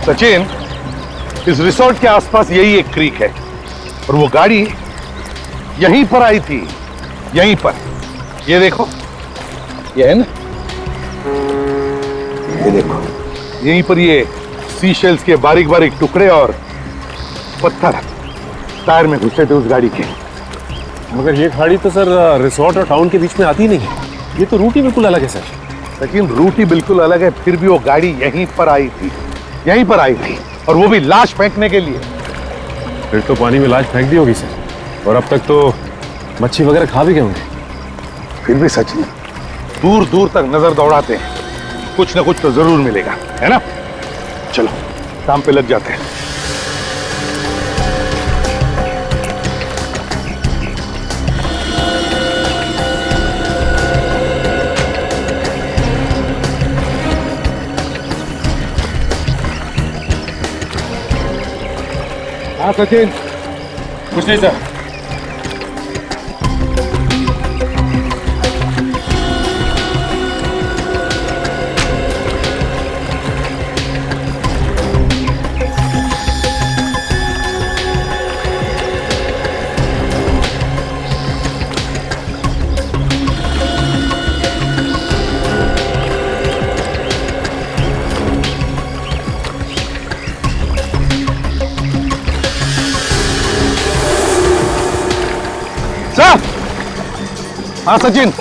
सचिन, इस रिसोर्ट के आसपास यही एक क्रीक है और वो गाड़ी यहीं पर आई थी, यहीं पर। ये देखो, ये है ना, ये देखो, यहीं पर ये सीशेल्स के बारीक बारीक टुकड़े और पत्थर टायर में घुसे थे उस गाड़ी के। मगर ये गाड़ी तो सर रिसोर्ट और टाउन के बीच में आती नहीं है, ये तो रूट ही बिल्कुल अलग है सर। लेकिन रूट ही बिल्कुल अलग है, फिर भी वो गाड़ी यहीं पर आई थी, यहीं पर आई थी, और वो भी लाश फेंकने के लिए। फिर तो पानी में लाश फेंक दी होगी सर, और अब तक तो मच्छी वगैरह खा भी गए होंगे। फिर भी सचिन, दूर दूर तक नजर दौड़ाते हैं, कुछ ना कुछ तो जरूर मिलेगा, है ना? चलो काम पे लग जाते हैं। हाँ सचिन। कुछ नहीं सर। सर। हाँ सचिन।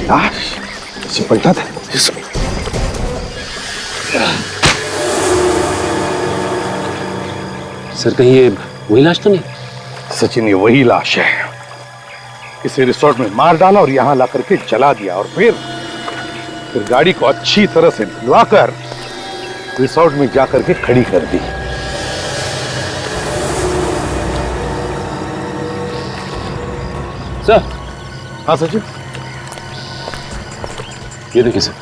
लाश इसे पलटा था। सर कहीं ये वही लाश तो नहीं? सचिन, ये वही लाश है। इसे रिसोर्ट में मार डाला और यहां ला करके जला दिया, और फिर गाड़ी को अच्छी तरह से धुलवाकर रिसोर्ट में जाकर के खड़ी कर दी। सर। हाँ सचिन। ये देखिए सर।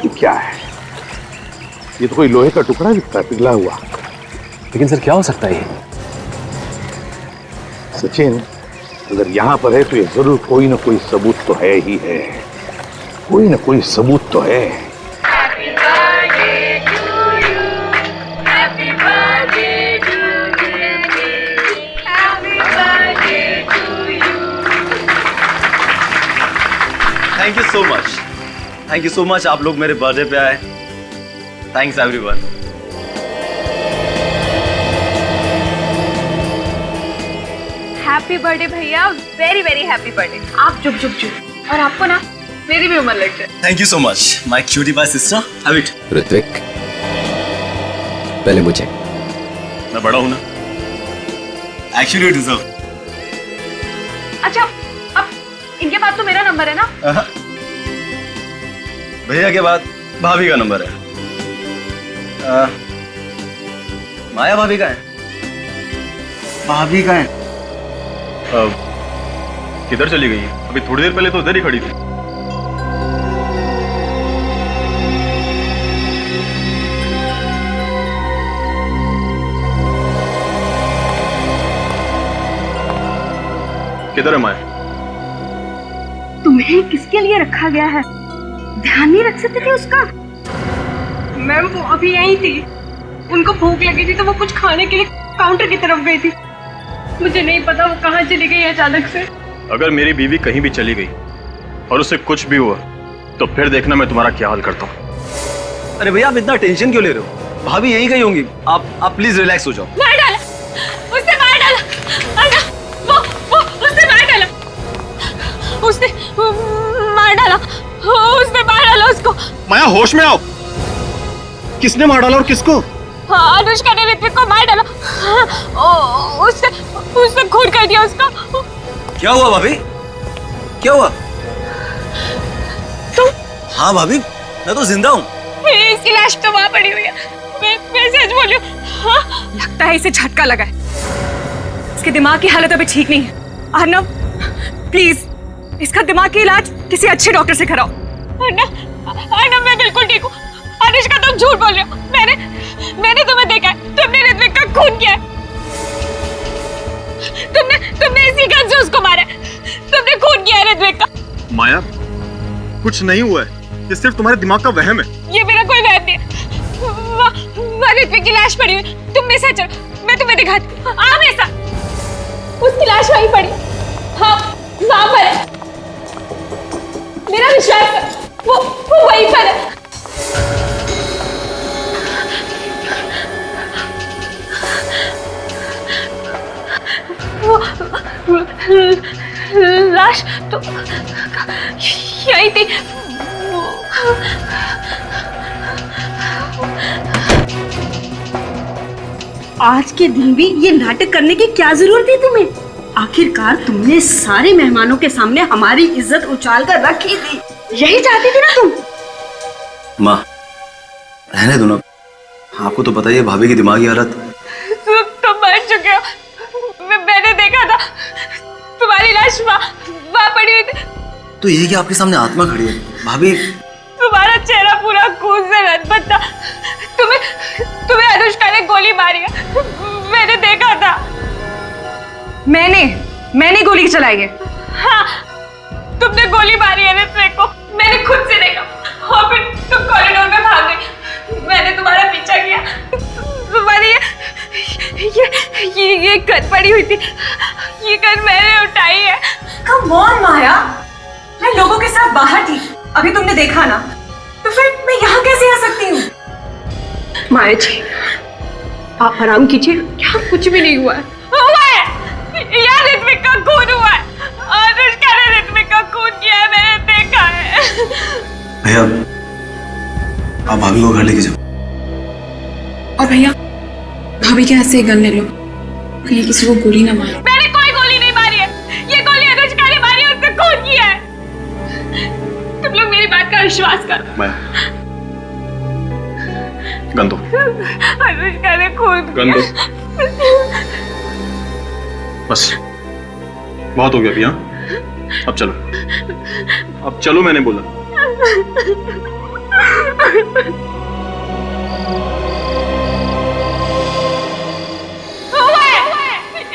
ये क्या है? ये तो कोई लोहे का टुकड़ा दिखता है, पिघला हुआ। लेकिन सर क्या हो सकता है ये? सचिन, अगर यहां पर है तो ये जरूर कोई ना कोई सबूत तो है ही है, कोई ना कोई सबूत तो है। Thank you so much, thank you so much. आप लोग मेरे बर्थडे पे आए। Thanks everyone. हैप्पी बर्थडे भैया, वेरी वेरी हैप्पी बर्थडे। आप चुप चुप चुप, और आपको ना मेरी भी उम्र लग जाए। Thank you so much my cutie pie sister. Have it. Ritwik, पहले मुझे। मैं बड़ा हूं ना, एक्चुअली यू डिजर्व। अच्छा, अब इनके पास तो मेरा नंबर है ना? भैया के बाद भाभी का नंबर है। माया भाभी का है? भाभी का है? किधर चली गई? अभी थोड़ी देर पहले तो उधर ही खड़ी थी। किधर है माया? तुम्हें किसके लिए रखा गया है? ध्यान नहीं रख सकते थे उसका? मैम वो अभी यहीं थी, उनको भूख लगी थी तो वो कुछ खाने के लिए काउंटर की तरफ गई थी। मुझे नहीं पता वो कहाँ चली गई अचानक से। अगर मेरी बीवी कहीं भी चली गई और उसे कुछ भी हुआ तो फिर देखना मैं तुम्हारा क्या हाल करता हूँ। अरे भैया आप इतना टेंशन क्यों ले रहे हो? भाभी यहीं कहीं होंगी। आप प्लीज रिलैक्स हो जाओ। मार डाला उसने, मार डाला। वो उसने मार डाला, उसने मार डाला, उसने मार डाला उसको। माया होश में आओ। किसने मार डाला और किसको? हाँ, अनुष्का ने ऋत्विक को मार डाला। उसने खून कर दिया उसका। क्या हुआ भाभी? क्या हुआ? तुम? हाँ भाभी, मैं तो जिंदा हूँ। इसकी लाश तो वहाँ पड़ी हुई है। मैं सच बोल रही हूँ। हाँ? लगता है इसे झटका लगा है। इसके दिमाग की हालत अभी ठीक नहीं है। अर्नव, प्लीज इसका दिमाग की इलाज किसी अच्छे डॉक्टर से कराओ। अर्नव, मैं बिल्कुल ठीक हूँ। अनुष्का तुम झूठ बोल रहे हो। मैंने तुम्हें देखा है, तुमने ऋत्विक का खून किया है। किसी गन से उसको मारा। तुमने खून किया है ऋत्विक का। माया, कुछ नहीं हुआ है, ये सिर्फ तुम्हारे दिमाग का वहम है। ये मेरा कोई वहम नहीं है। वहाँ ऋत्विक की लाश पड़ी हुई, तुम मेरे साथ चलो, मैं तुम्हें दिखाती हूँ। आ मेरे साथ। उसकी लाश वहीं पड़ी, हाँ वहाँ पर है। मेरा विश्वास कर, वो वहीं पर है। लाश तो यही थी। आज के दिन भी ये नाटक करने की क्या जरूरत थी तुम्हें? आखिरकार तुमने सारे मेहमानों के सामने हमारी इज्जत उछाल कर रखी थी। यही चाहती थी ना तुम? माँ, रहने दो ना। आपको तो पता ही है भाभी की दिमागी हालत। तुम मर चुके हो। मैंने देखा था तुम्हारी लाश वहाँ पड़ी हुई थी। तो ये कि आपके सामने आत्मा खड़ी है भाभी। तुम्हारा चेहरा पूरा खून से लथपथ था। तुम्हें अनुष्का ने गोली मारी है, मैंने देखा था। मैंने गोली चलाई है। हाँ, तुमने गोली मारी है ऋत्विक को, मैंने खुद से देखा। और फिर तुम कॉरिडोर में भाग गई, मैंने तुम्हारा पीछा किया। तुम्हारी ये गन पड़ी हुई थी, ये गन मैंने उठाई है। कम ऑन माया, मैं लोगों के साथ बाहर थी, अभी तुमने देखा ना, तो फिर मैं यहाँ कैसे आ सकती हूँ? माया जी, आप आराम कीजिए, क्या कुछ भी नहीं हुआ है। हुआ है, यार ऋत्विक का खून हुआ है। अनुष्का ने ऋत्विक का खून किया है, मैंने देखा है। भैया, आप भाभी को घर लेके जाओ। और भैया, भाभी के हाथ से गन ले लो, कहीं किसी को गोली ना मारो। मैंने कोई गोली नहीं मारी है, ये गोली अनुष्का ने मारी है, उसने खून किया है। तुम लोग मेरी बात का विश्वास करो। माया, गन दो। अनुष्का ने खून गन दो। बस बहुत हो गया अभी। हाँ, अब चलो, मैंने बोला।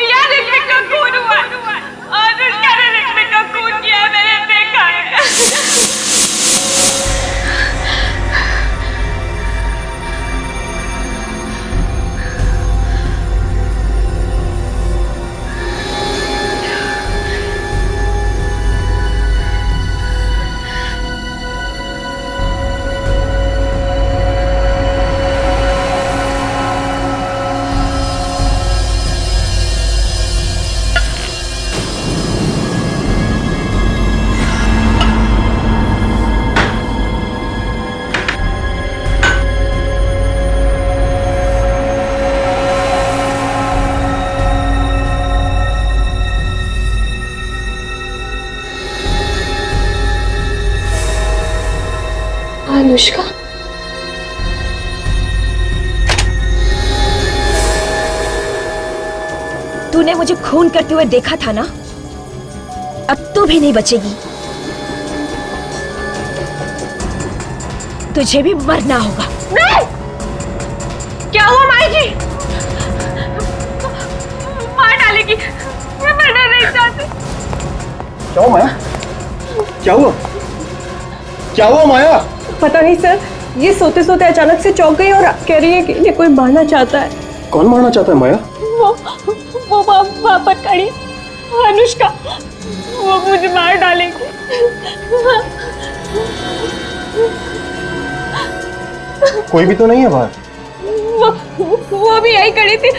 यार ऋत्विक का खून हुआ है, अनुष्का ने ऋत्विक का खून किया है, मैंने देखा है। अनुष्का, तूने मुझे खून करते हुए देखा था ना, अब तू भी नहीं बचेगी। तुझे भी मरना होगा। नहीं! क्या हुआ माई जी? मार डालेगी, मैं मरना नहीं चाहती। क्या हुआ माया? क्या हुआ माया? पता नहीं सर, ये सोते सोते अचानक से चौंक गई और कह रही है कि इन्हें कोई मारना चाहता है। कौन मारना चाहता है माया? वो वहाँ पर खड़ी अनुष्का, वो मुझे मार डालेगी। कोई भी तो नहीं है बाहर। वो भी यही खड़ी थी,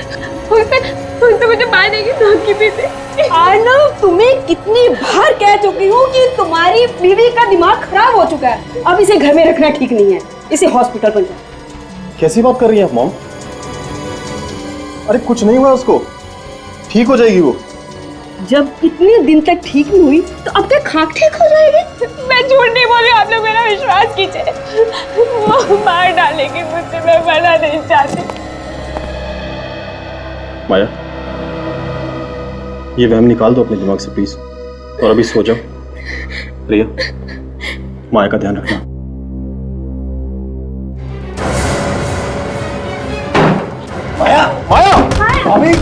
उसने मुझे मारने की धमकी दी थी। आर्नव, तुम्हें कितनी बार कह चुकी हूँ कि तुम्हारी बीवी का दिमाग खराब हो चुका है, अब इसे घर में रखना ठीक नहीं है, इसे हॉस्पिटल पर जाओ। कैसी बात कर रही है आप मॉम? अरे कुछ नहीं हुआ उसको, ठीक हो जाएगी वो। जब इतने दिन तक ठीक नहीं हुई तो अब तक खाक ठीक हो जाएगी। मैं झूठ नहीं बोल रही, आप लोग मेरा विश्वास कीजिए। वो मार डालेगी मुझसे, मैं मरना नहीं चाहती। माया, ये वहम निकाल दो अपने दिमाग से प्लीज, और अभी सो जाओ। रिया, माया का ध्यान रखना। माया, माया, भाभी,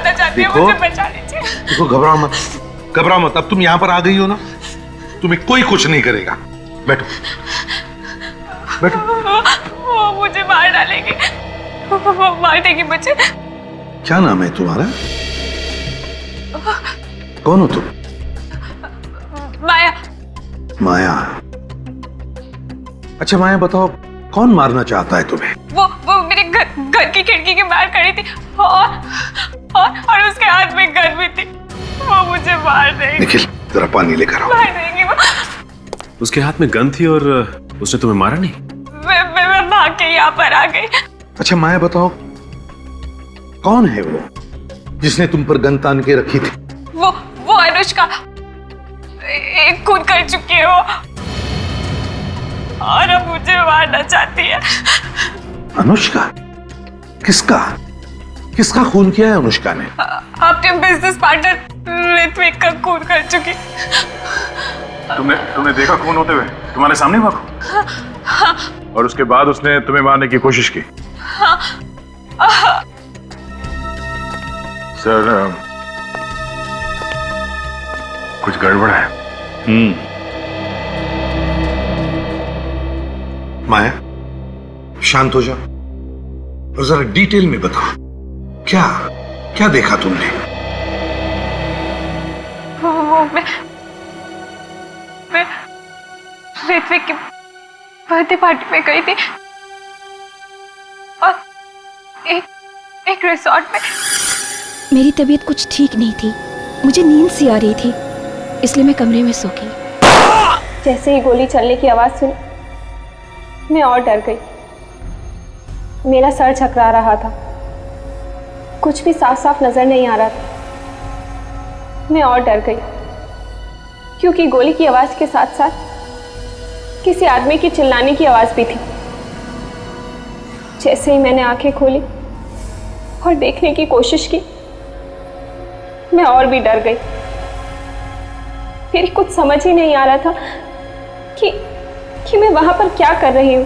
मारना चाहती है, देखो। मुझे बचा लीजिए। देखो, घबराओ मत, घबराओ मत। अब तुम यहाँ पर आ गई हो ना, तुम्हें कोई कुछ नहीं करेगा। बैठो बैठो। वो मुझे मार डालेगी, वो मार देगी मुझे। क्या नाम है तुम्हारा? कौन हो तुम? माया। माया। अच्छा माया, बताओ कौन मारना चाहता है तुम्हें? वो मेरे घर की खिड़की के बाहर खड़ी थी और उसके हाथ में गन भी थी। वो मुझे मार देगी। निखिल, जरा पानी लेकर आओ। मार देगी वो। उसके हाथ में गन थी और उसने तुम्हें मारा नहीं? मैं भाग के यहाँ पर आ गई। अच्छा माया, बताओ कौन है वो जिसने तुम पर गन तान के रखी थी? वो अनुष्का, एक खून कर चुकी है वो, और अब मुझे मारना चाहती है। अनुष्का? किसका किसका खून किया है अनुष्का ने? अपने बिजनेस पार्टनर ऋत्विक का खून कर चुकी। तुमने देखा खून होते हुए? तुम्हारे सामने हुआ खून? और उसके बाद उसने तुम्हें मारने की कोशिश की? सर, कुछ गड़बड़ है। माया, शांत हो जाओ और जरा डिटेल में बताओ, क्या क्या देखा तुमने? मैं ऋत्विक की बर्थडे पार्टी में गई थी और एक रिसोर्ट में। मेरी तबीयत कुछ ठीक नहीं थी, मुझे नींद सी आ रही थी, इसलिए मैं कमरे में सो गई। जैसे ही गोली चलने की आवाज सुनी, मैं और डर गई। मेरा सर झकरा रहा था, कुछ भी साफ साफ नजर नहीं आ रहा था। मैं और डर गई क्योंकि गोली की आवाज के साथ साथ किसी आदमी की चिल्लाने की आवाज भी थी। जैसे ही मैंने आंखें खोली और देखने की कोशिश की, मैं और भी डर गई। मेरी कुछ समझ ही नहीं आ रहा था कि मैं वहां पर क्या कर रही हूं।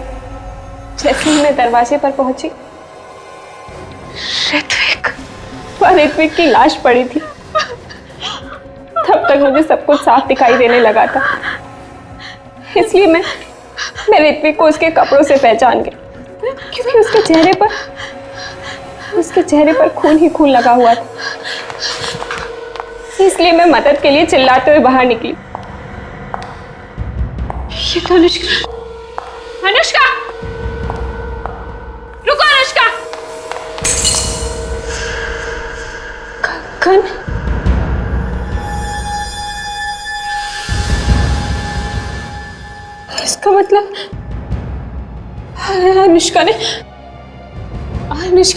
जैसे ही मैं दरवाजे पर पहुंची, ऋत्विक की लाश पड़ी थी। तब तक मुझे सब कुछ साफ दिखाई देने लगा था, इसलिए मैं ऋत्विक को उसके कपड़ों से पहचान गई, क्योंकि उसके चेहरे पर खून ही खून लगा हुआ था। इसलिए मैं मदद के लिए चिल्लाते हुए बाहर निकली। ये तो अनुष्का। अनुष्का, रुको अनुष्का। गन? इसका मतलब अनुष्का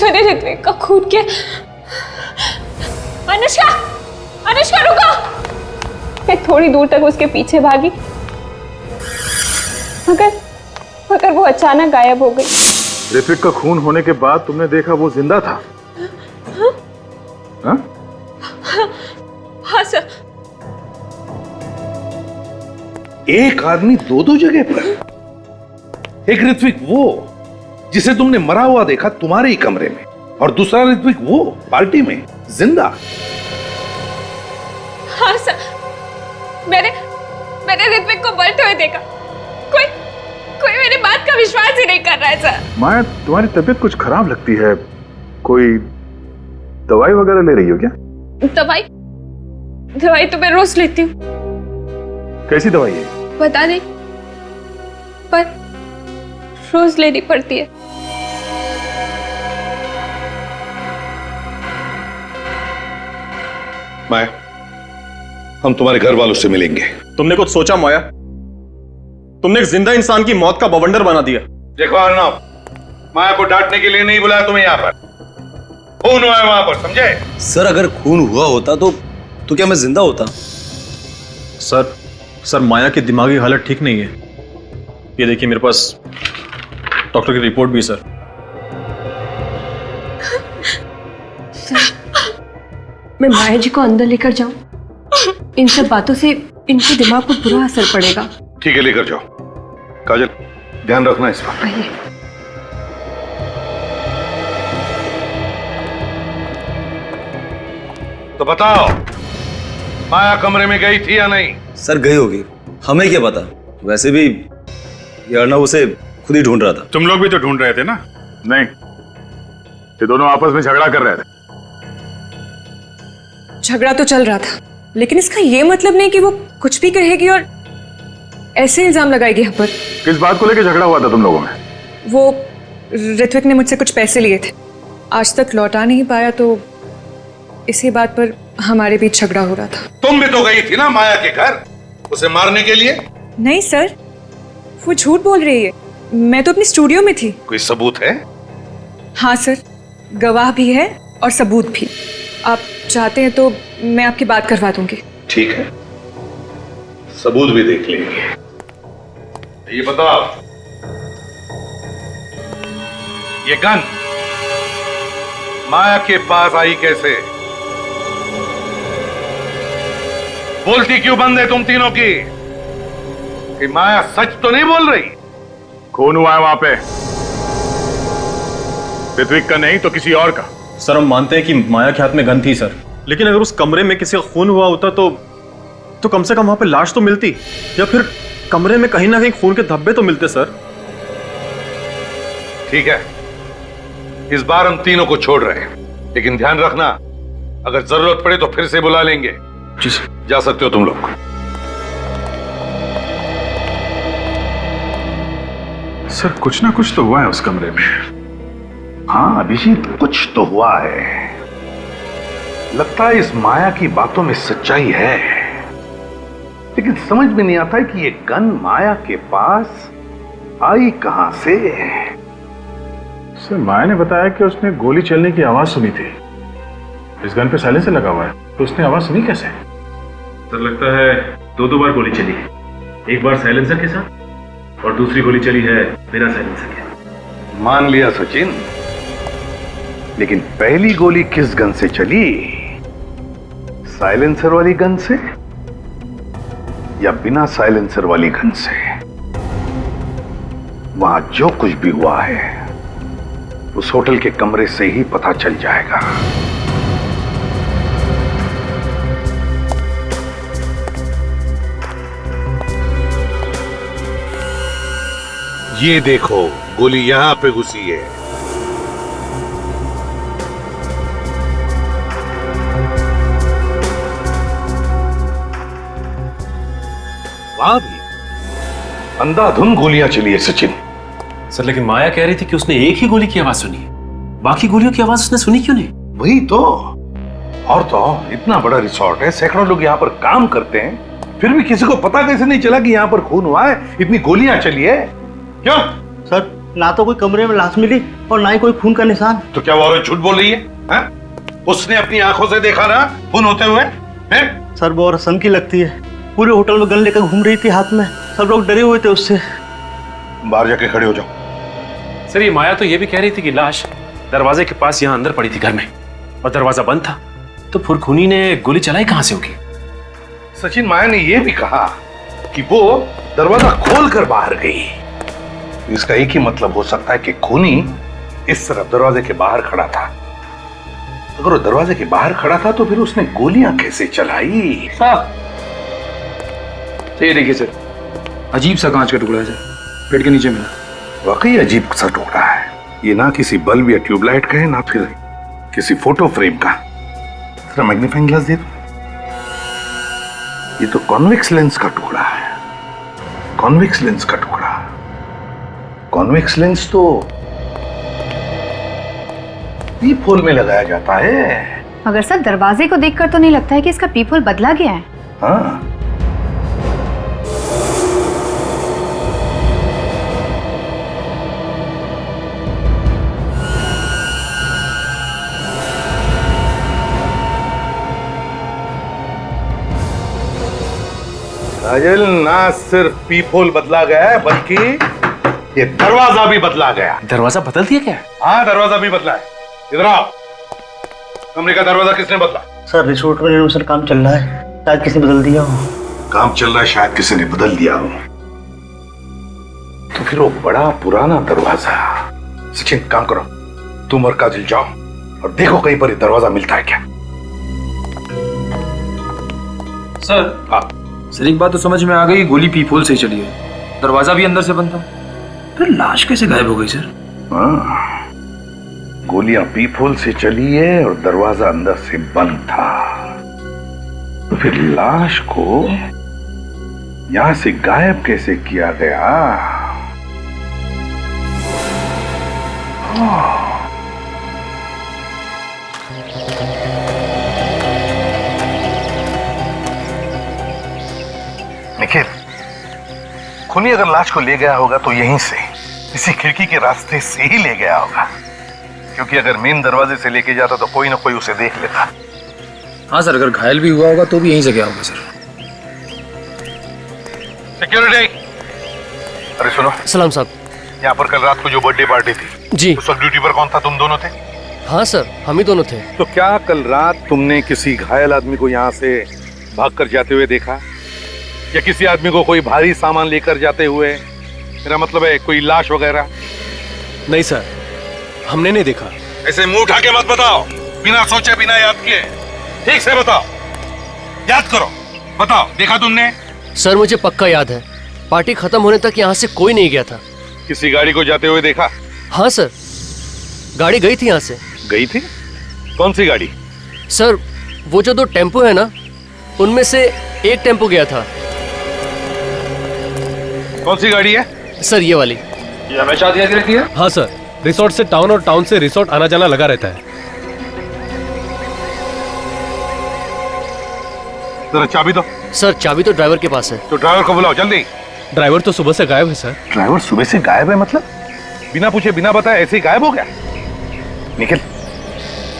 ने ऋत्विक का खून किया। अनुष्का रुको। मैं थोड़ी दूर तक उसके पीछे भागी, मगर वो अचानक गायब हो गई। ऋत्विक का खून होने के बाद तुमने देखा वो जिंदा था? हाँ? हाँ सर। एक आदमी दो जगह पर? एक ऋत्विक वो जिसे तुमने मरा हुआ देखा तुम्हारे ही कमरे में, और दूसरा ऋत्विक वो पार्टी में जिंदा? हाँ सर, मैंने ऋत्विक को मरते हुए देखा। कोई मेरी बात का विश्वास ही नहीं कर रहा है सर। माया, तुम्हारी तबीयत कुछ खराब लगती है, कोई दवाई वगैरह ले रही हो क्या? दवाई तो मैं रोज लेती हूँ। कैसी दवाई है? बता नहीं, पर रोज लेनी पड़ती है। माया, हम तुम्हारे घर वालों से मिलेंगे। तुमने कुछ सोचा माया? तुमने एक जिंदा इंसान की मौत का बवंडर बना दिया। देखो अर्नब, माया को डांटने के लिए नहीं बुलाया तुम्हें यहाँ पर। खून हुआ है वहां पर, समझे? सर, अगर खून हुआ होता तो क्या मैं जिंदा होता? सर माया की दिमागी हालत ठीक नहीं है। ये देखिए, मेरे पास डॉक्टर की रिपोर्ट भी है सर। मैं माया जी को अंदर लेकर जाऊं? इन सब बातों से इनके दिमाग पर बुरा असर पड़ेगा। ठीक है, लेकर जाओ। काजल, ध्यान रखना इस पर। आइए। तो बताओ, माया कमरे में गई थी या नहीं? सर गई होगी, हमें क्या पता। वैसे भी ये अर्णव उसे खुद ही ढूंढ रहा था। तुम लोग भी तो ढूंढ रहे थे ना? नहीं, ये दोनों आपस में झगड़ा कर रहे थे। झगड़ा तो चल रहा था, लेकिन इसका ये मतलब नहीं कि वो कुछ भी कहेगी और ऐसे इल्जाम लगाएगी हम पर। किस बात को लेकर झगड़ा हुआ था तुम लोगों में? वो ऋत्विक ने मुझसे कुछ पैसे लिए थे, आज तक लौटा नहीं पाया, तो इसी बात पर हमारे बीच झगड़ा हो रहा था। तुम भी तो गई थी ना माया के घर उसे मारने के लिए? नहीं सर, वो झूठ बोल रही है, मैं तो अपनी स्टूडियो में थी। कोई सबूत है? हाँ सर, गवाह भी है और सबूत भी। आप चाहते हैं तो मैं आपकी बात करवा दूंगी। ठीक है, सबूत भी देख लेंगे। ये बताओ, ये गन माया के पास आई कैसे? बोलती क्यों बंद है तुम तीनों की? कि माया सच तो नहीं बोल रही? खून हुआ है वहां पे, ऋत्विक का नहीं तो किसी और का। सर हम मानते हैं कि माया के हाथ में गन थी सर, लेकिन अगर उस कमरे में किसी का खून हुआ होता तो कम से कम वहां पे लाश तो मिलती, या फिर कमरे में कहीं ना कहीं खून के धब्बे तो मिलते सर। ठीक है, इस बार हम तीनों को छोड़ रहे हैं, लेकिन ध्यान रखना अगर जरूरत पड़े तो फिर से बुला लेंगे। जी सर। जा सकते हो तुम लोग। सर कुछ ना कुछ तो हुआ है उस कमरे में। हाँ अभिजीत, कुछ तो हुआ है। लगता है इस माया की बातों में सच्चाई है, लेकिन समझ में नहीं आता है कि ये गन माया के पास आई कहां से। सर माया ने बताया कि उसने गोली चलने की आवाज सुनी थी। इस गन पे साइलेंसर लगा हुआ है, तो उसने आवाज सुनी कैसे? सर लगता है दो बार गोली चली है, एक बार साइलेंसर के साथ और दूसरी गोली चली है बिना साइलेंसर के। मान लिया सचिन, लेकिन पहली गोली किस गन से चली? साइलेंसर वाली गन से या बिना साइलेंसर वाली गन से? वहां जो कुछ भी हुआ है उस होटल के कमरे से ही पता चल जाएगा। ये देखो, गोली यहां पे घुसी है। वहां भी अंधाधुंध गोलियां चली है सचिन। सर लेकिन माया कह रही थी कि उसने एक ही गोली की आवाज सुनी है, बाकी गोलियों की आवाज उसने सुनी क्यों नहीं? वही तो। और तो इतना बड़ा रिसोर्ट है, सैकड़ों लोग यहाँ पर काम करते हैं, फिर भी किसी को पता कैसे नहीं चला कि यहाँ पर खून हुआ है, इतनी गोलियां चली है? क्यों सर? ना तो कोई कमरे में लाश मिली और ना ही कोई खून का निशान। तो क्या वो औरत झूठ बोल रही है? उसने अपनी आंखों से देखा ना खून होते हुए है? सर वो औरत सन की लगती है, पूरे होटल में गन लेकर घूम रही थी हाथ में, सब लोग डरे हुए थे उससे। बाहर जाके खड़े हो जाओ। सर ये माया तो ये भी कह रही थी कि लाश दरवाजे के पास यहाँ अंदर पड़ी थी घर में, और दरवाजा बंद था, तो फुरखुनी ने गोली चलाई कहां से होगी? सचिन, माया ने यह भी कहा कि वो दरवाजा खोलकर बाहर गई। इसका एक ही मतलब हो सकता है कि खूनी इस तरफ दरवाजे के बाहर खड़ा था। अगर वो दरवाजे के बाहर खड़ा था तो फिर उसने गोलियां कैसे चलाई? तो ये देखिए सर, अजीब सा कांच का टुकड़ा है सर, पेड़ के नीचे मिला। वाकई अजीब सा टुकड़ा है ये, ना किसी बल्ब या ट्यूबलाइट का है, ना फिर किसी फोटो फ्रेम का। जरा मैग्नीफाइंग ग्लास दे दो। ये तो कॉन्वेक्स लेंस का टुकड़ा है, कॉन्वेक्स लेंस का टुकड़ा। कॉन्वेक्स लेंस तो पीप होल में लगाया जाता है। मगर सर दरवाजे को देखकर तो नहीं लगता है कि इसका पीप होल बदला गया है। हाँ, राजल, ना सिर्फ पीप होल बदला गया है बल्कि ये दरवाजा भी बदला गया। दरवाजा बदल दिया क्या? हाँ, दरवाजा भी बदला है। इधर आओ। कमरे का दरवाजा किसने बदला? सर रिसोर्ट में रेनोवेशन काम चल रहा है, शायद किसी ने बदल दिया हो। काम चल रहा है, शायद किसी ने बदल दिया हो। तो फिर वो बड़ा पुराना दरवाजा। सचिन, काम करो, तुम और काजल जाओ और देखो कहीं पर ये दरवाजा मिलता है क्या। सर। हाँ सर, एक बात तो समझ में आ गई, गोली पीपोल से ही चली है, दरवाजा भी अंदर से बंद था, फिर लाश कैसे गायब हो गई सर? हाँ, गोलियां पीपोल से चली है और दरवाजा अंदर से बंद था, तो फिर लाश को यहां से गायब कैसे किया गया? निखिल, खूनी अगर लाश को ले गया होगा तो यहीं से, इसी खिड़की के रास्ते से ही ले गया होगा, क्योंकि अगर मेन दरवाजे से लेके जाता तो कोई ना कोई उसे देख लेता। हाँ सर, अगर घायल भी हुआ होगा तो भी यहीं से गया होगा सर। सिक्योरिटी, अरे सुनो। सलाम साहब। यहाँ पर कल रात को जो बर्थडे पार्टी थी जी, उस वक्त ड्यूटी पर कौन था? तुम दोनों थे? हाँ सर, हम ही दोनों थे। तो क्या कल रात तुमने किसी घायल आदमी को यहाँ से भागकर जाते हुए देखा, या किसी आदमी को कोई भारी सामान लेकर जाते हुए? मेरा मतलब है कोई लाश वगैरह? नहीं सर, हमने नहीं देखा। ऐसे मुंह उठा के मत बताओ, बिना सोचे बिना याद किए, ठीक से बताओ, याद करो, बताओ देखा तुमने? सर मुझे पक्का याद है, पार्टी खत्म होने तक यहाँ से कोई नहीं गया था। किसी गाड़ी को जाते हुए देखा? हाँ सर, गाड़ी गई थी यहाँ से। गई थी? कौन सी गाड़ी? सर वो जो 2 टेम्पो है ना, उनमें से एक टेम्पो गया था। कौन सी गाड़ी है? सर ये वाली। ये हमेशा आती रहती है? हाँ सर, रिसोर्ट से टाउन और टाउन से रिसोर्ट आना जाना लगा रहता है। जरा चाबी दो। सर चाबी तो ड्राइवर के पास है। तो ड्राइवर को बुलाओ जल्दी। ड्राइवर तो सुबह से गायब है सर। ड्राइवर सुबह से गायब है मतलब? बिना पूछे बिना बताए ऐसे ही गायब हो गया? निखिल,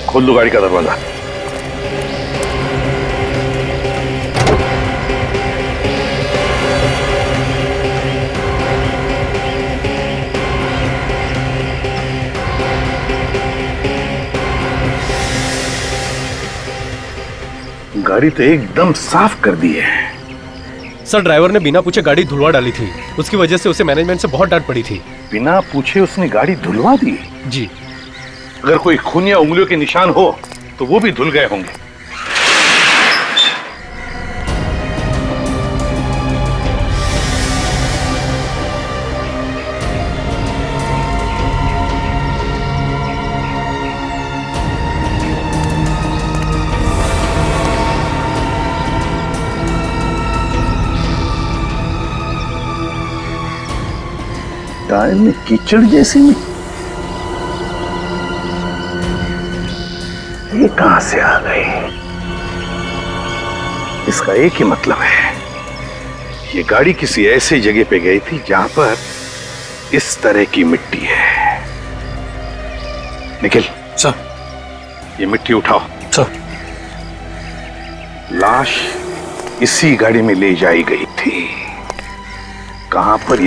खोल दो गाड़ी का दरवाजा। गाड़ी तो एकदम साफ कर दी है। सर ड्राइवर ने बिना पूछे गाड़ी धुलवा डाली थी, उसकी वजह से उसे मैनेजमेंट से बहुत डांट पड़ी थी। बिना पूछे उसने गाड़ी धुलवा दी? जी। अगर कोई खून या उंगलियों के निशान हो तो वो भी धुल गए होंगे। टायर में कीचड़ जैसी मिट्टी, ये कहां से आ गई? इसका एक ही मतलब है, ये गाड़ी किसी ऐसी जगह पे गई थी जहां पर इस तरह की मिट्टी है। निखिल सर, ये मिट्टी उठाओ। सर। लाश इसी गाड़ी में ले जाई गई थी, कहां पर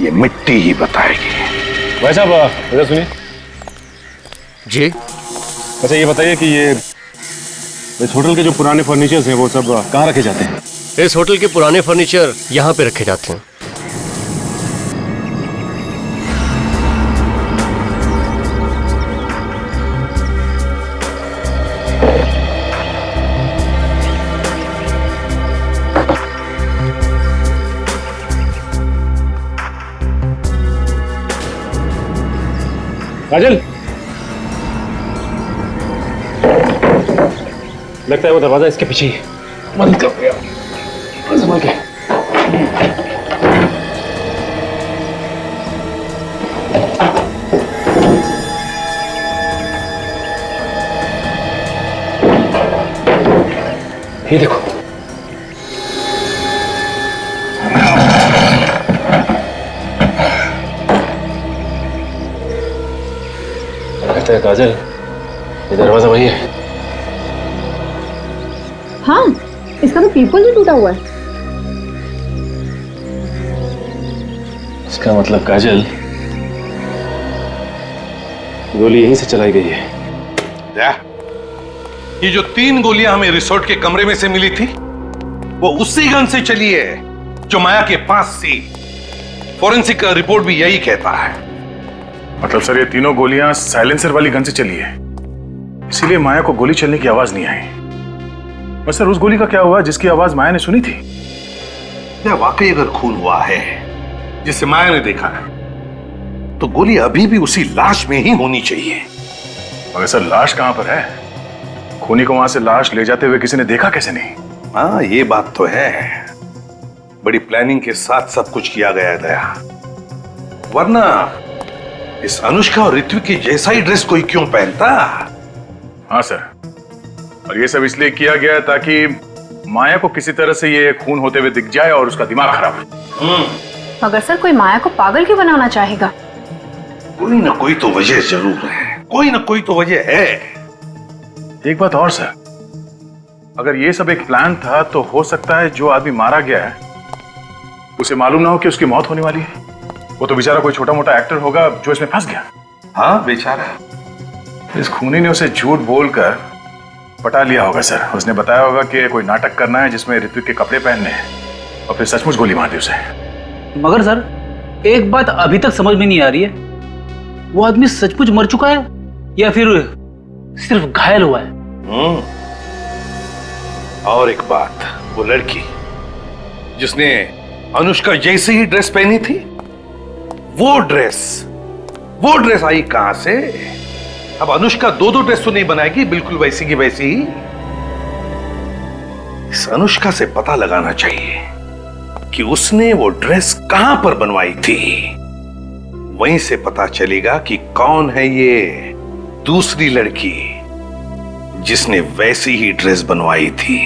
ये मिट्टी ही बताएगी। भाई साहब इधर सुनिए। जी। अच्छा ये बताइए कि ये इस होटल के जो पुराने फर्नीचर्स हैं वो सब कहाँ रखे जाते हैं? इस होटल के पुराने फर्नीचर यहाँ पे रखे जाते हैं। काजल, लगता है वो दरवाजा इसके पीछे ही है। बंद कर दिया, संभाल के। ये देखो, लगता है काजल ये दरवाजा वही है। हाँ, इसका तो पीपल भी टूटा हुआ है। इसका मतलब काजल गोली यहीं से चलाई गई है। ये जो 3 गोलियां हमें रिसोर्ट के कमरे में से मिली थी वो उसी गन से चली है जो माया के पास थी। फोरेंसिक का रिपोर्ट भी यही कहता है। मतलब सर ये तीनों गोलियां साइलेंसर वाली गन से चली है, इसीलिए माया को गोली चलने की आवाज नहीं आई। बस सर, उस गोली का क्या हुआ जिसकी आवाज माया ने सुनी थी? या वाकई अगर खून हुआ है जिसे माया ने देखा है, तो गोली अभी भी उसी लाश में ही होनी चाहिए। मगर सर, लाश कहां पर है? खूनी को वहां से लाश ले जाते हुए किसी ने देखा कैसे नहीं? हाँ, ये बात तो है। बड़ी प्लानिंग के साथ सब कुछ किया गया है दया, वरना इस अनुष्का और ऋत्विक की जैसा ही ड्रेस कोई क्यों पहनता? हाँ सर, और ये सब इसलिए किया गया ताकि माया को किसी तरह से ये खून होते हुए दिख जाए और उसका दिमाग खराब हो। मगर सर, कोई माया को पागल क्यों बनाना चाहेगा? कोई ना कोई तो वजह जरूर है, कोई ना कोई तो वजह है। एक बात और सर, अगर ये सब एक प्लान था तो हो सकता है जो आदमी मारा गया है उसे मालूम ना हो कि उसकी मौत होने वाली है। वो तो बेचारा कोई छोटा मोटा एक्टर होगा जो इसमें फंस गया। हाँ बेचारा। इस खूनी ने उसे झूठ बोलकर पटा लिया होगा सर। उसने बताया होगा कि कोई नाटक करना है जिसमें ऋत्विक के कपड़े पहनने हैं, और फिर सचमुच गोली मार दी उसे। मगर सर, एक बात अभी तक समझ में नहीं आ रही है, वो आदमी सचमुच मर चुका है या फिर सिर्फ घायल हुआ है? और एक बात, वो लड़की जिसने अनुष्का जैसी ही ड्रेस पहनी थी, वो ड्रेस आई कहां से? अब अनुष्का दो ड्रेस तो नहीं बनाएगी बिल्कुल वैसी की वैसी ही। इस अनुष्का से पता लगाना चाहिए कि उसने वो ड्रेस कहां पर बनवाई थी। वहीं से पता चलेगा कि कौन है ये दूसरी लड़की जिसने वैसी ही ड्रेस बनवाई थी।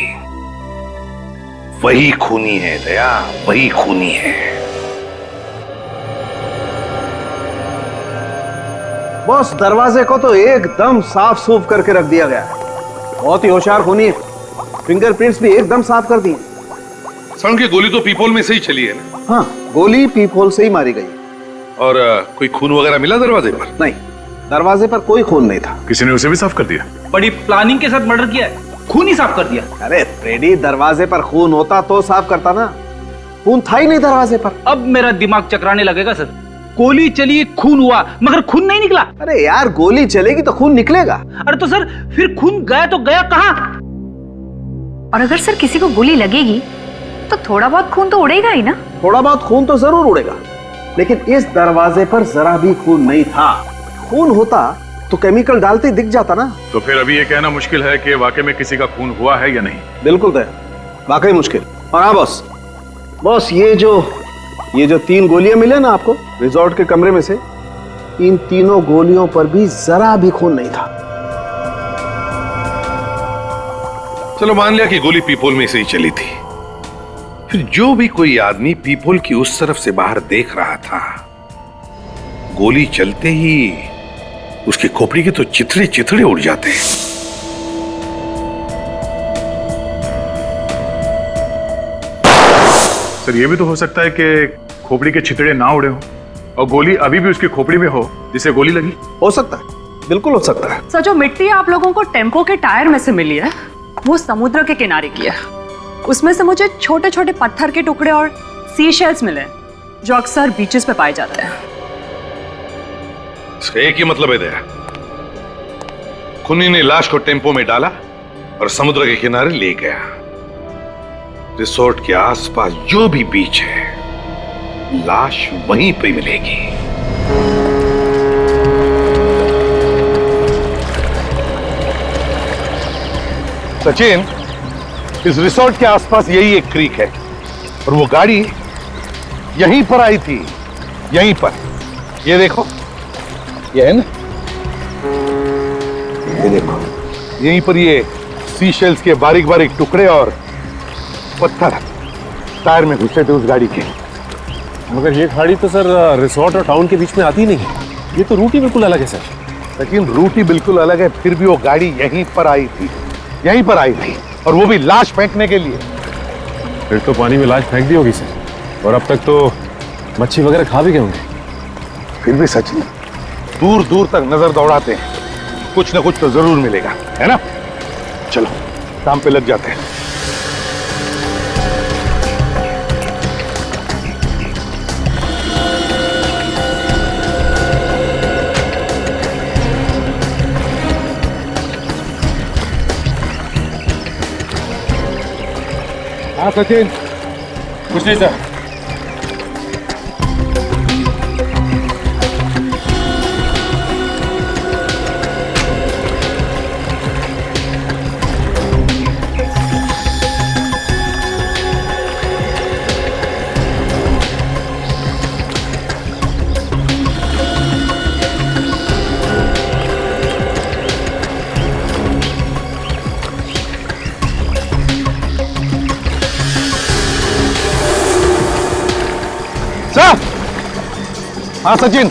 वही खूनी है दया, वही खूनी है। बॉस, दरवाजे को तो एकदम साफ सूफ करके रख दिया गया है। बहुत ही होशियार खूनी है। फिंगरप्रिंट्स भी एकदम साफ कर दिए। सर की गोली तो पीपोल में से ही चली है ना? हाँ, गोली पीपोल से ही मारी गई। और कोई खून वगैरह मिला दरवाजे पर? नहीं, दरवाजे पर कोई खून नहीं था। किसी ने उसे भी साफ कर दिया? बड़ी प्लानिंग के साथ मर्डर किया है, खून ही साफ कर दिया। अरे फ्रेडी, दरवाजे पर खून होता तो साफ करता ना। खून था ही नहीं दरवाजे पर। अब मेरा दिमाग चकराने लगेगा सर। गोली चली, खून हुआ, मगर खून नहीं निकला। अरे यार, गोली चलेगी तो खून निकलेगा। अरे तो सर, फिर खून गया तो गया कहां? और अगर सर किसी को गोली लगेगी तो थोड़ा बहुत खून तो उड़ेगा ही ना। थोड़ा बहुत खून तो जरूर उड़ेगा, लेकिन इस दरवाजे पर जरा भी खून नहीं था। खून होता तो केमिकल डालते दिख जाता ना। तो फिर अभी ये कहना मुश्किल है कि वाकई में किसी का खून हुआ है या नहीं। बिल्कुल तय, वाकई मुश्किल। और हाँ बॉस, ये जो 3 गोलियां मिले ना आपको रिजॉर्ट के कमरे में से, इन तीनों गोलियों पर भी जरा भी खून नहीं था। चलो मान लिया कि गोली पीपोल में से ही चली थी, फिर जो भी कोई आदमी पीपोल की उस तरफ से बाहर देख रहा था, गोली चलते ही उसकी खोपड़ी के तो चिथड़े चिथड़े उड़ जाते हैं। सर, ये भी तो हो सकता है कि खोपड़ी के छितड़े ना उड़े हो और गोली अभी भी उसकी खोपड़ी में हो जिसे गोली लगी। हो सकता है, बिल्कुल हो सकता है। सर, जो मिट्टी आप लोगों को टेम्पो के टायर में से मिली है वो समुद्र के किनारे की है। उसमें से मुझे छोटे छोटे पत्थर के टुकड़े और सी शेल्स मिले जो अक्सर बीचेस पे पाए जाते हैं। इसका एक ही मतलब है दया, खूनी ने लाश को टेम्पो में डाला और समुद्र के किनारे ले गया। रिसोर्ट के आसपास जो भी बीच है, लाश वहीं पे मिलेगी। सचिन, इस रिसोर्ट के आसपास यही एक क्रीक है और वो गाड़ी यहीं पर आई थी, यहीं पर। ये देखो, ये है ना, ये देखो, यहीं पर ये सी शेल्स के बारीक बारीक टुकड़े और पत्थर टायर में घुसे थे उस गाड़ी के। मगर ये गाड़ी तो सर रिसोर्ट और टाउन के बीच में आती नहीं है। ये तो रूट ही बिल्कुल अलग है सर। लेकिन रूट ही बिल्कुल अलग है, फिर भी वो गाड़ी यहीं पर आई थी, यहीं पर आई थी, और वो भी लाश फेंकने के लिए। फिर तो पानी में लाश फेंक दी होगी सर, और अब तक तो मच्छी वगैरह खा भी गए होंगे। फिर भी सचिन, दूर दूर तक नजर दौड़ाते हैं, कुछ ना कुछ तो जरूर मिलेगा, है ना? चलो काम पे लग जाते हैं। हाँ सचिन। कुछ नहीं सर। सर। हाँ सचिन।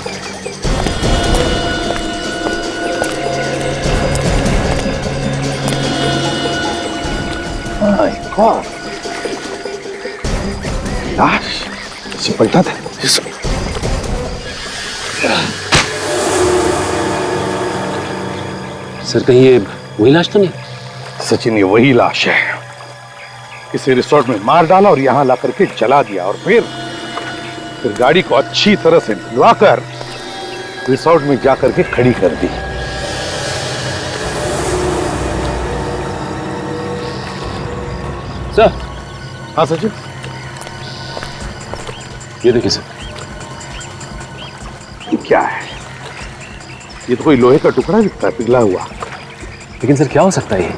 माय गॉड, लाश इसे पलटा था। सर कहीं ये वही लाश तो नहीं? सचिन, ये वही लाश है। इसे रिसोर्ट में मार डाला और यहां ला करके जला दिया और फिर गाड़ी को अच्छी तरह से धुलवाकर रिसोर्ट में जाकर के खड़ी कर दी। सर। हाँ सचिन। ये देखिए सर। ये क्या है? ये तो कोई लोहे का टुकड़ा दिखता है, पिघला हुआ। लेकिन सर क्या हो सकता है ये?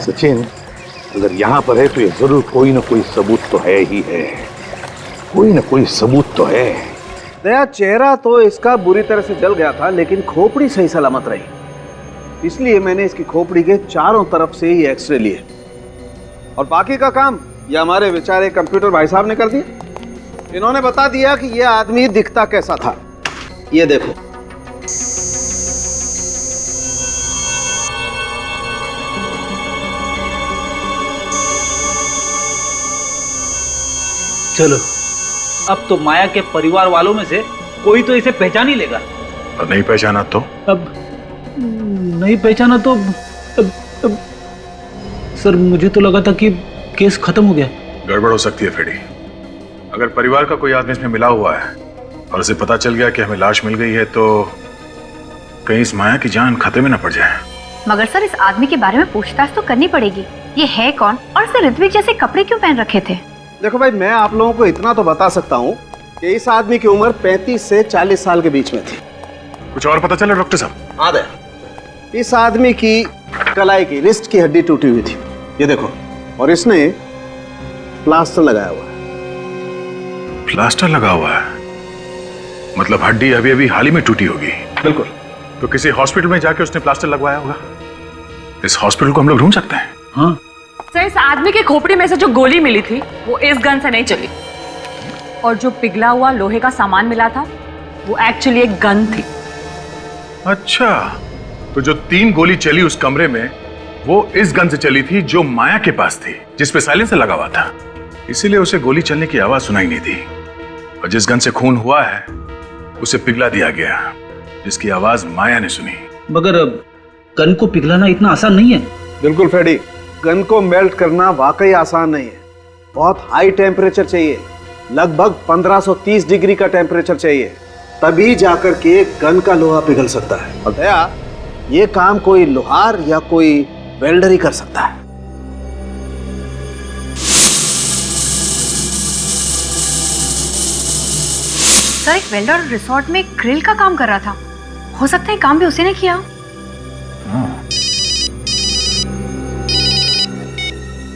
सचिन, अगर यहां पर है तो ये जरूर कोई ना कोई सबूत तो है ही है। कोई ना कोई सबूत तो है। दया, चेहरा तो इसका बुरी तरह से जल गया था, लेकिन खोपड़ी सही सलामत रही। इसलिए मैंने इसकी खोपड़ी के चारों तरफ से ही एक्सरे लिए और बाकी का काम ये हमारे बेचारे कंप्यूटर भाई साहब ने कर दिया। इन्होंने बता दिया कि ये आदमी दिखता कैसा था। ये देखो। चलो, अब तो माया के परिवार वालों में से कोई तो इसे पहचान ही लेगा। और नहीं पहचाना तो? अब नहीं पहचाना तो अब सर, मुझे तो लगा था कि केस खत्म हो गया। गड़बड़ हो सकती है फेडी। अगर परिवार का कोई आदमी इसमें मिला हुआ है और उसे पता चल गया कि हमें लाश मिल गई है तो कहीं इस माया की जान खतरे में न पड़ जाए। मगर सर, इस आदमी के बारे में पूछताछ तो करनी पड़ेगी। ये है कौन और इसे ऋत्विक जैसे कपड़े क्यों पहन रखे थे? देखो भाई, मैं आप लोगों को इतना तो बता सकता हूँ कि इस आदमी की उम्र 35 से 40 साल के बीच में थी। कुछ और पता चला डॉक्टर साहब? हाँ दे, इस आदमी की कलाई की रिस्ट की हड्डी टूटी हुई थी, ये देखो, और इसने प्लास्टर लगाया हुआ है। प्लास्टर लगा हुआ है? मतलब हड्डी अभी अभी हाल ही में टूटी होगी? बिल्कुल। तो किसी हॉस्पिटल में जाके उसने प्लास्टर लगवाया होगा। इस हॉस्पिटल को हम लोग ढूंढ सकते हैं। हाँ सर, इस आदमी की खोपड़ी में से जो गोली मिली थी वो इस गन से नहीं चली, और जो पिघला हुआ लोहे का सामान मिला था वो एक्चुअली एक गन थी। अच्छा, तो जो 3 गोली चली उस कमरे में वो इस गन से चली थी जो माया के पास थी, जिसपे साइलेंसर लगा हुआ था। इसीलिए उसे गोली चलने की आवाज सुनाई नहीं दी। और जिस गन से खून हुआ है उसे पिघला दिया गया, जिसकी आवाज माया ने सुनी। मगर गन को पिघलाना इतना आसान नहीं है। बिल्कुल फेडी, गन को मेल्ट करना वाकई आसान नहीं है। बहुत हाई टेम्परेचर चाहिए, लगभग 1530 डिग्री का टेम्परेचर चाहिए, तभी जाकर के गन का लोहा पिघल सकता है। और दया, ये काम कोई लोहार या कोई वेल्डर ही कर सकता है। सर, एक वेल्डर रिसोर्ट में ग्रिल का काम कर रहा था। हो सकता है काम भी उसी ने किया।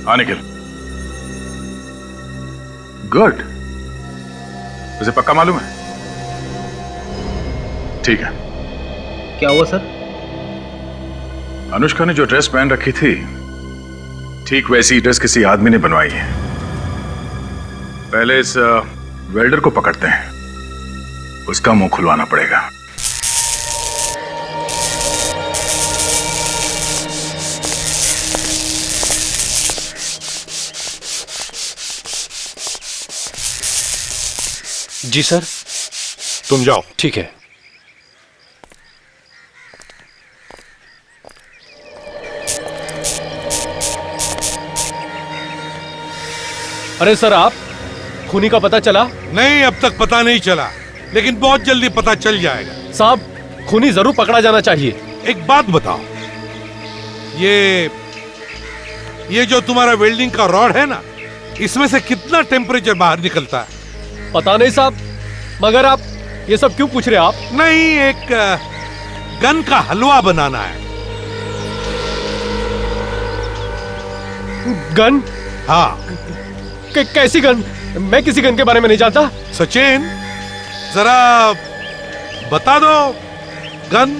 हाँ निखिल, गुड। उसे पक्का मालूम है? ठीक है। क्या हुआ सर? अनुष्का ने जो ड्रेस पहन रखी थी ठीक वैसी ड्रेस किसी आदमी ने बनवाई है। पहले इस वेल्डर को पकड़ते हैं, उसका मुंह खुलवाना पड़ेगा। जी सर। तुम जाओ। ठीक है। अरे सर, आप खूनी का पता चला? नहीं, अब तक पता नहीं चला, लेकिन बहुत जल्दी पता चल जाएगा। साहब, खूनी जरूर पकड़ा जाना चाहिए। एक बात बताओ, ये ये जो तुम्हारा वेल्डिंग का रॉड है ना, इसमें से कितना टेम्परेचर बाहर निकलता है? पता नहीं साहब, मगर आप ये सब क्यों पूछ रहे हैं आप? नहीं, एक गन का हलवा बनाना है। गन? हाँ। कैसी गन? मैं किसी गन के बारे में नहीं जानता। सचिन, जरा बता दो गन।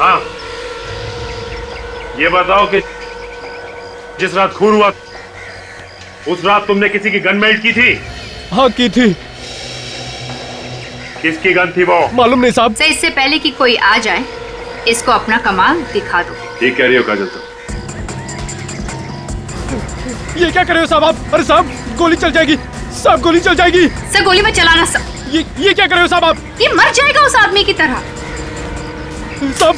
हाँ, ये बताओ कि जिस रात खून हुआ उस रात तुमने किसी की गन मेल्ट की थी? हाँ, की थी। किसकी गन थी वो? मालूम नहीं साहब। सर, इससे पहले कि कोई आ जाए, इसको अपना कमाल दिखा दो। ठीक कह रही हो काजल तुम। ये क्या कर रहे हो साहब आप? अरे साहब, गोली चल जाएगी साहब, गोली चल जाएगी। सर, गोली में चलाना सर। ये क्या कर रहे हो साहब आप? ये मर जाएगा उस आदमी की तरह। साहब,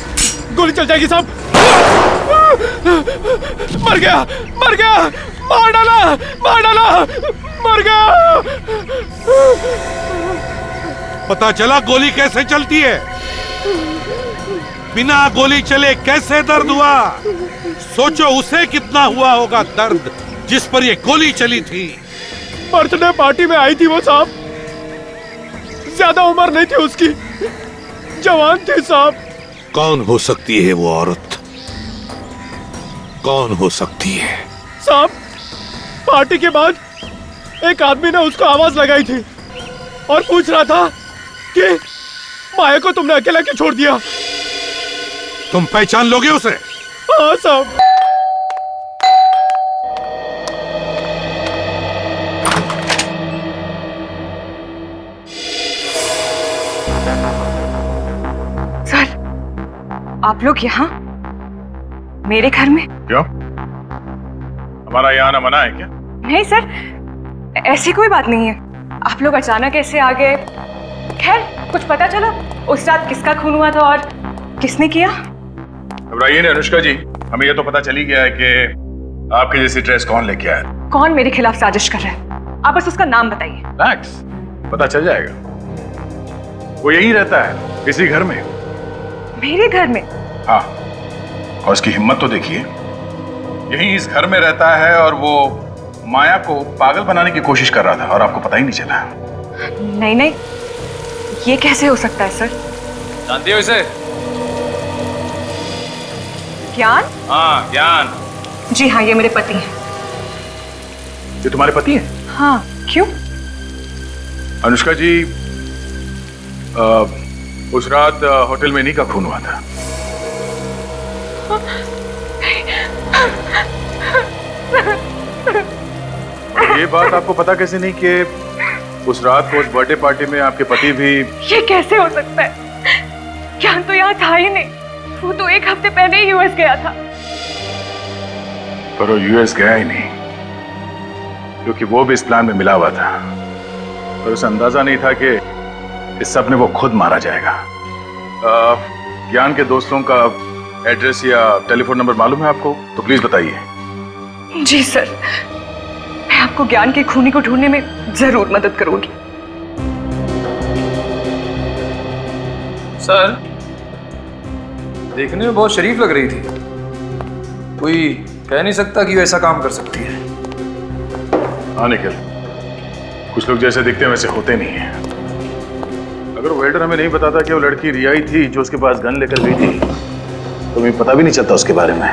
गोली चल जाएगी साहब। मर गया, मर गया, मार डाला, मार डाला, मर गया। पता चला गोली कैसे चलती है? बिना गोली चले कैसे दर्द हुआ? सोचो उसे कितना हुआ होगा दर्द जिस पर ये गोली चली थी। बर्थडे पार्टी में आई थी वो साहब, ज्यादा उम्र नहीं थी उसकी, जवान थी साहब। कौन हो सकती है वो औरत? कौन हो सकती है? साहब, पार्टी के बाद एक आदमी ने उसको आवाज लगाई थी और पूछ रहा था कि माया को तुमने अकेला क्यों छोड़ दिया? तुम पहचान लोगे उसे? हाँ साहब। सर, आप लोग यहाँ मेरे घर में? क्यों? हमारा यहाँ आना मना है क्या? नहीं सर, ऐसी कोई बात नहीं है। आप लोग अचानक ऐसे आ गए। खैर, कुछ पता चला उस रात किसका खून हुआ था और किसने किया? घबराइए नहीं अनुष्का जी, हमें ये तो पता चली गया है कि आपके जैसी ड्रेस कौन लेके आया। कौन मेरे खिलाफ साजिश कर रहा है? आप बस उसका नाम बताइए। मैक्स, पता चल जाएगा। वो यही रहता है, इसी घर में। मेरे घर में? हाँ, और उसकी हिम्मत तो देखिए, यही इस घर में रहता है और वो माया को पागल बनाने की कोशिश कर रहा था और आपको पता ही नहीं चला। नहीं नहीं, ये कैसे हो सकता है सर? जानती हो इसे? ज्ञान? हाँ, ज्ञान। जी हाँ, ये मेरे पति हैं। ये तुम्हारे पति हैं? हाँ, क्यों? अनुष्का जी, उस रात होटल में इन्हीं का खून हुआ था। ये बात आपको पता कैसे नहीं कि उस रात को उस बर्थडे पार्टी में आपके पति भी? ये कैसे हो सकता है? ज्ञान तो यहाँ था ही नहीं, वो तो एक हफ्ते पहले ही यूएस गया था। पर वो यूएस गया ही नहीं, क्योंकि वो भी इस प्लान में मिला हुआ था, पर उसे अंदाजा नहीं था कि इस सब में वो खुद मारा जाएगा। ज्ञान के दोस्तों का एड्रेस या टेलीफोन नंबर मालूम है आपको? तो प्लीज बताइए। जी सर, मैं आपको ज्ञान के खूनी को ढूंढने में जरूर मदद करूंगी। सर, देखने में बहुत शरीफ लग रही थी, कोई कह नहीं सकता कि वो ऐसा काम कर सकती है। हाँ निखिल, कुछ लोग जैसे दिखते हैं वैसे होते नहीं हैं। अगर वेल्डर हमें नहीं बताता कि वो लड़की रिया ही थी जो उसके पास गन लेकर गई थी, तो हमें पता भी नहीं चलता उसके बारे में।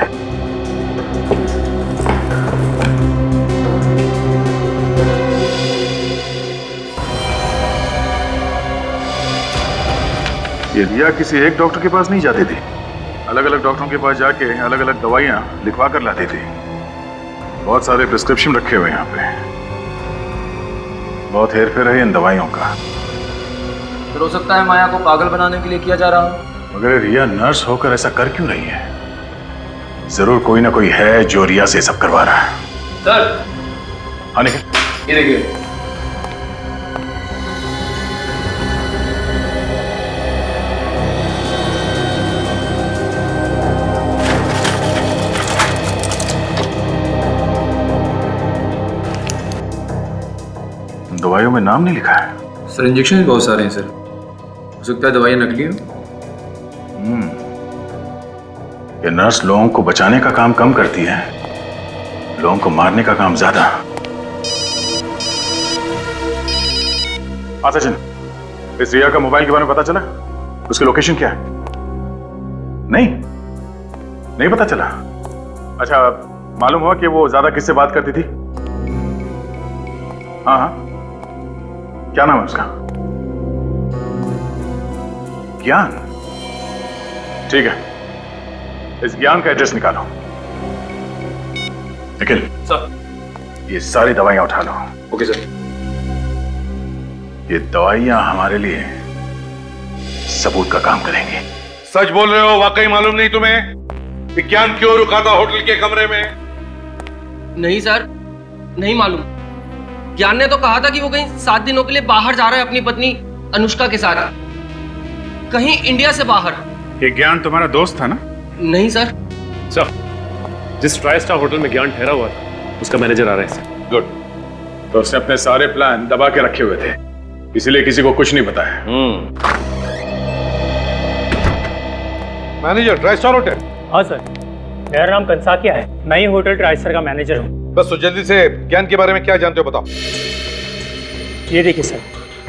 ये रिया किसी एक डॉक्टर के पास नहीं जाती थी, अलग अलग डॉक्टरों के पास जाके अलग अलग दवाइयां लिखवा कर लाती थी। बहुत सारे प्रिस्क्रिप्शन रखे हुए यहाँ पे, बहुत हेरफेर है इन दवाइयों का। फिर हो सकता है माया को पागल बनाने के लिए किया जा रहा हो। मगर रिया नर्स होकर ऐसा कर क्यों रही है? जरूर कोई ना कोई है जो रिया से सब करवा रहा है। सर, हाँ निखिल, ये देखिए। दवाइयों में नाम नहीं लिखा है। सर, इंजेक्शन भी बहुत सारे हैं सर, हो सकता है दवाइयाँ नकली हो। ये नर्स लोगों को बचाने का काम कम करती है, लोगों को मारने का काम ज्यादा। हाँ सचिन, इस रिया का मोबाइल के बारे में पता चला? उसकी लोकेशन क्या है? नहीं पता चला। अच्छा, मालूम हुआ कि वो ज्यादा किससे बात करती थी? हाँ, क्या नाम है उसका? ज्ञान। ठीक है, इस ज्ञान का एड्रेस निकालो। निखिल सर, ये सारी दवाइयां उठा लो। Okay sir. ये दवाइयां हमारे लिए सबूत का काम करेंगे। सच बोल रहे हो? वाकई मालूम नहीं तुम्हें विज्ञान क्यों रुका था होटल के कमरे में? नहीं सर, नहीं मालूम। ज्ञान ने तो कहा था कि वो कहीं 7 दिनों के लिए बाहर जा रहा है अपनी पत्नी अनुष्का के साथ, कहीं इंडिया से बाहर। ये ज्ञान तुम्हारा दोस्त था ना? नहीं सर। सर, जिस ट्राई स्टार होटल में ज्ञान ठहरा हुआ था उसका मैनेजर आ रहा है सर। गुड। तो उसने अपने सारे प्लान दबा के रखे हुए थे, इसीलिए किसी को कुछ नहीं बताया। Manager try star hotel? हाँ सर, मेरा नाम कंसाकिया है, मैं ही होटल ट्राइस्टर का मैनेजर हूँ। बस तो जल्दी से ज्ञान के बारे में क्या जानते हो बताओ। ये देखिए सर,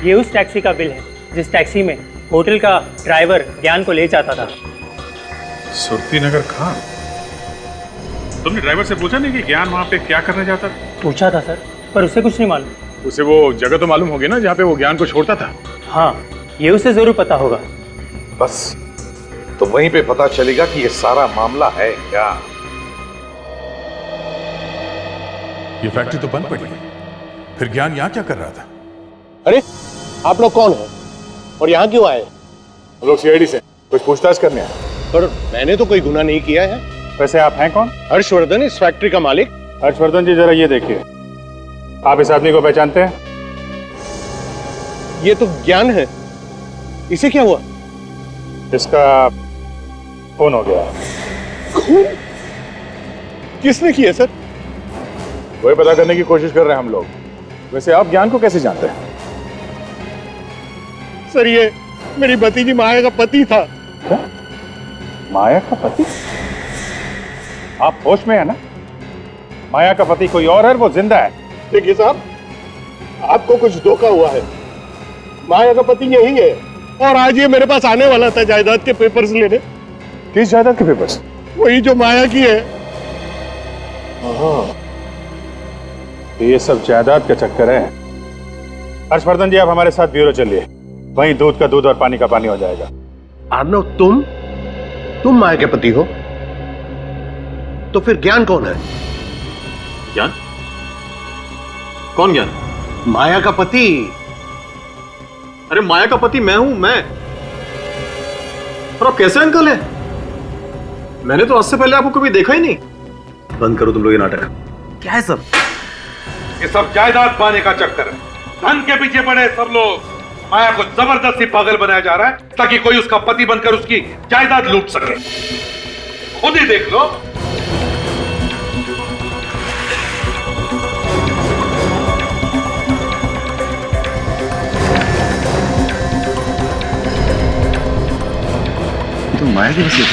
ये उस टैक्सी का बिल है जिस टैक्सी में होटल का ड्राइवर ज्ञान को ले जाता था। सुरती नगर खान? तुमने ड्राइवर से पूछा नहीं कि ज्ञान वहां पे क्या करने जाता था? पूछा था सर, पर उसे कुछ नहीं मालूम। उसे वो जगह तो मालूम होगी ना जहाँ पे वो ज्ञान को छोड़ता था? हाँ, ये उसे जरूर पता होगा। बस तो वहीं पे पता चलेगा कि ये सारा मामला है क्या। ये फैक्ट्री तो बंद पड़ी है, फिर ज्ञान यहाँ क्या कर रहा था? अरे आप लोग कौन हैं और यहाँ क्यों आए? हम लोग सीआईडी से कुछ पूछताछ करने आए। पर मैंने तो कोई गुनाह नहीं किया है। वैसे आप हैं कौन? हर्षवर्धन, इस फैक्ट्री का मालिक। हर्षवर्धन जी, जरा ये देखिए, आप इस आदमी को पहचानते हैं? ये तो ज्ञान है, इसे क्या हुआ? इसका खून हो गया। खून? किसने किया सर? वही पता करने की कोशिश कर रहे हैं हम लोग। वैसे आप ज्ञान को कैसे जानते हैं? सर, ये मेरी भतीजी माया का पति था। क्या? माया का पति? आप होश में है ना? माया का पति कोई और है, वो जिंदा है। देखिए साहब, आपको कुछ धोखा हुआ है। माया का पति यही है और आज ये मेरे पास आने वाला था जायदाद के पेपर्स लेने। किस जायदाद के पेपर्स? वही जो माया की है। ये सब जायदाद का चक्कर है। हर्षवर्धन जी, आप हमारे साथ ब्यूरो चलिए, वहीं दूध का दूध और पानी का पानी हो जाएगा। अर्नव, तुम माया के पति हो? तो फिर ज्ञान कौन है? ज्ञान? कौन ज्ञान? माया का पति। अरे माया का पति मैं हूं, मैं। और आप कैसे अंकल है? मैंने तो आज से पहले आपको कभी देखा ही नहीं। बंद करो तुम लोग ये नाटक। क्या है सब? ये सब जायदाद पाने का चक्कर है। धन के पीछे पड़े सब लोग। माया को जबरदस्ती पागल बनाया जा रहा है ताकि कोई उसका पति बनकर उसकी जायदाद लूट सके। खुद ही देख लो। तुम माया की वसीयत?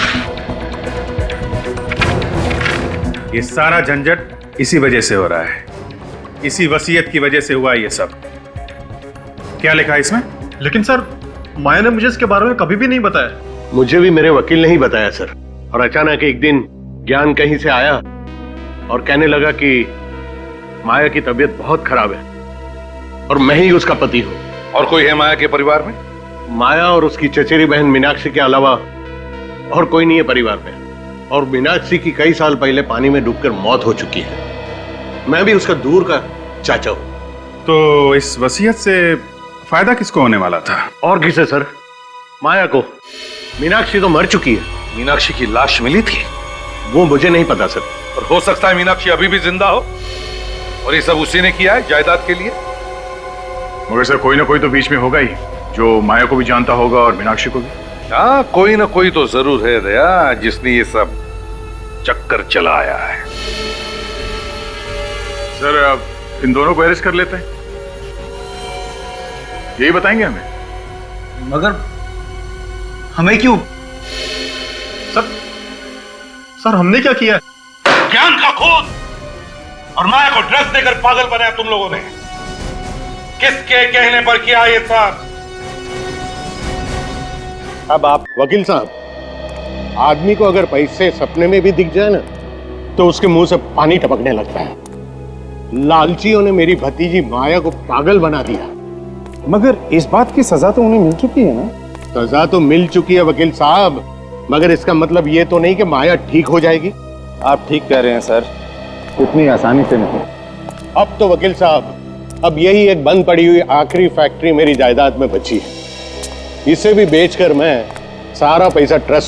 ये सारा झंझट इसी वजह से हो रहा है, इसी वसीयत की वजह से हुआ ये सब। क्या लिखा है इसमें? लेकिन सर, माया ने मुझे इसके बारे में कभी भी नहीं बताया। मुझे भी मेरे वकील ने ही बताया सर। और अचानक एक दिन ज्ञान कहीं से आया और कहने लगा कि माया की तबीयत बहुत खराब है और मैं ही उसका पति हूं। और कोई है माया के परिवार में? माया और उसकी चचेरी बहन मीनाक्षी के अलावा और कोई नहीं है परिवार में। और मीनाक्षी की कई साल पहले पानी में डूबकर मौत हो चुकी है। मैं भी उसका दूर का चाचा हूं। तो इस वसीयत से फायदा किसको होने वाला था? और किसे सर? माया को। मीनाक्षी तो मर चुकी है। मीनाक्षी की लाश मिली थी? वो मुझे नहीं पता सर। और हो सकता है मीनाक्षी अभी भी जिंदा हो और ये सब उसी ने किया है जायदाद के लिए। मगर सर, कोई ना कोई तो बीच में होगा ही जो माया को भी जानता होगा और मीनाक्षी को भी। हाँ, कोई ना कोई तो जरूर है दया, जिसने ये सब चक्कर चलाया है। सर, अब इन दोनों को अरेस्ट कर लेते हैं, यही बताएंगे हमें। मगर हमें क्यों? सर, सर हमने क्या किया? ज्ञान का खून और माया को ड्रग्स देकर पागल बनाया तुम लोगों ने। किसके कहने पर किया ये सब? अब आप वकील साहब, आदमी को अगर पैसे सपने में भी दिख जाए ना तो उसके मुंह से पानी टपकने लगता है। लालचियों ने मेरी भतीजी माया को पागल बना दिया। मगर इस बात की सजा तो उन्हें मिल चुकी है ना? सजा तो मिल चुकी है वकील साहब, मगर इसका मतलब ये तो नहीं कि माया ठीक हो जाएगी। आप ठीक कह रहे हैं सर, इतनी आसानी से नहीं। अब तो वकील साहब, अब यही एक बंद पड़ी हुई आखिरी फैक्ट्री मेरी जायदाद में बची है। इसे भी बेचकर मैं सारा पैसा ट्रस्ट